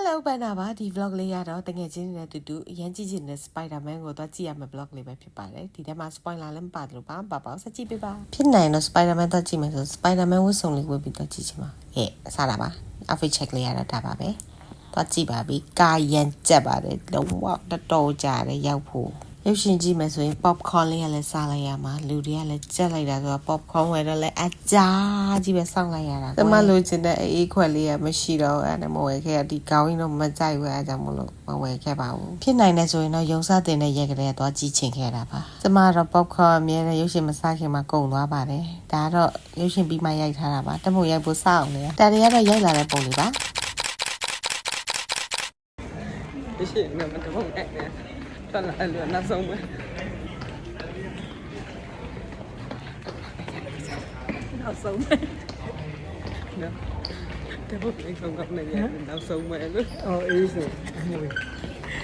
Hello ပန်နာပါဒီ vlog လေးရတော့တကယ်ချင်းနဲ့တူတူအရင်ကြည့်ချင်တဲ့ Spider-Man ကိုတော့ကြည့်ရမယ့် vlog လေးပဲဖြစ်ပါတယ်ဒီထဲမှာ spoiler လည်းမပါတယ်လို့ပါပေါ့ဆက်ကြည့်ပေးပါဖြစ်နိုင်တော့ Spider-Man တော့ကြည့်မယ်ဆို Spider-Man ဝတ်စုံလေးဝတ်ပြီးတော့ကြည့်ချင်ပါဟဲ့စားတာပါ outfit check လေးရတော့ဒါပါပဲတော့ကြည့်ပါပြီကာရန်ကြက်ပါတယ်လုံးဝတော်ကြတယ်ရောက်ဖို့ရုပ်ရှင်ကြည့်မယ်ဆိုရင် popcorn လေးကလည်းစားလိုက်ရမှာလူတွေကလည်းကြက်လိုက်တာဆိုတော့ popcorn ဝယ်တော့လည်းအကြားကြီးပဲစောင့်လိုက်ရတာတမလိုချင်တဲ့အေးခွက်လေးကမရှိတော့အဲ့ဒါမဝယ်ခဲ့ဒီကောင်းရင်တော့မကြိုက်ဘူးအဲ့ဒါကြောင့်မလို့မဝယ်ခဲ့ပါဘူးဖြစ်နိုင်တယ်ဆိုရင်တော့ရုံစားတင်တဲ့ရက်ကလေးကတော့ကြည့်ချင်ခဲ့တာပါကျမတော့ popcorn အမြဲတမ်းရုပ်ရှင်မစားခင်မှာကုန်သွားပါတယ်ဒါကတော့ရုပ်ရှင်ပြီးမှရိုက်ထားတာပါတမို့ရိုက်ဖို့စောင့်နေတာတွေကတော့ရိုက်လာတဲ့ပုံလေးပါရှင်မမတော့အဲ့ထွက်လာလို့နောက်ဆုံးပဲနောက်ဆုံးပဲနော်တပုတ်လေးဆုံးကောင်းနေတယ်နောက်ဆုံးပဲလို့အော်အေးဆို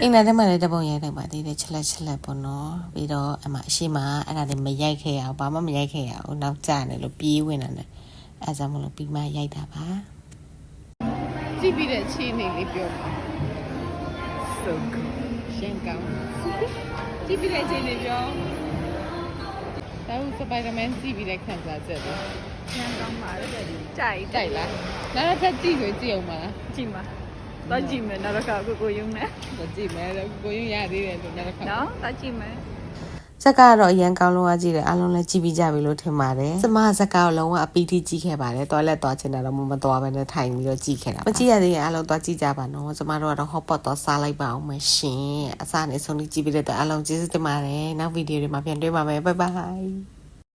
အင်းလည်းတမလည်းတပုံရိုက်လိုက်ပါသေးတယ်ချက်လက်ပေါ့နော်ပြီးတော့အမအရှိမအဲ့ဒါတွေမရိုက်ခဲ့ရအောင်ဘာမှမရိုက်ခဲ့ရအောင်နောက်ကျနေလို့ပြေးဝင်တာနဲ့အဲ့ဒါမှမလို့ပြီးမှရိုက်တာပါကြည့်ပြီးတဲ့အခြေအနေလေးပြောပါဆုံးရှင်းကောင်းကြည့်ပြီးတဲ့အခြေအနေပြောဒါက Spider-Man ကြည့်ပြီးတဲ့ခံစားချက်ပဲရှင်းကောင်းပါလေကြိုက်လားနောက်တစ်ခါကြည့်ဆိုကြည့်အောင်ပါလားကြည့်ပါတော့ကြည့်မယ်နောက်တစ်ခါကိုယုံနဲ့ကြည့်မယ်ကိုယုံရသေးတယ်လို့နောက်တစ်ခါနော်တော့ကြည့်မယ်ဇက်ကတော့အရန်ကောင်းလုံးကြည့်တယ်အားလုံးလည်းကြည့်ပြီးကြပြီလို့ထင်ပါတယ်ကျမဇက်ကတော့လုံးဝအပီတီကြည့်ခဲ့ပါတယ်တွားလက်သွားချင်တာတော့မသွားဘဲနဲ့ထိုင်ပြီးတော့ကြည့်ခဲ့တာမကြည့်ရသေးရင်အားလုံးသွားကြည့်ကြပါနော်ကျမတို့ကတော့ hot pot တော့စားလိုက်ပါအောင်မရှင်အစားနဲ့ဆုံးကြည့်ပြီးတဲ့အတွက်အားလုံးကျေးဇူးတင်ပါတယ်နောက်ဗီဒီယိုတွေမှာပြန်တွေ့ပါမယ် bye bye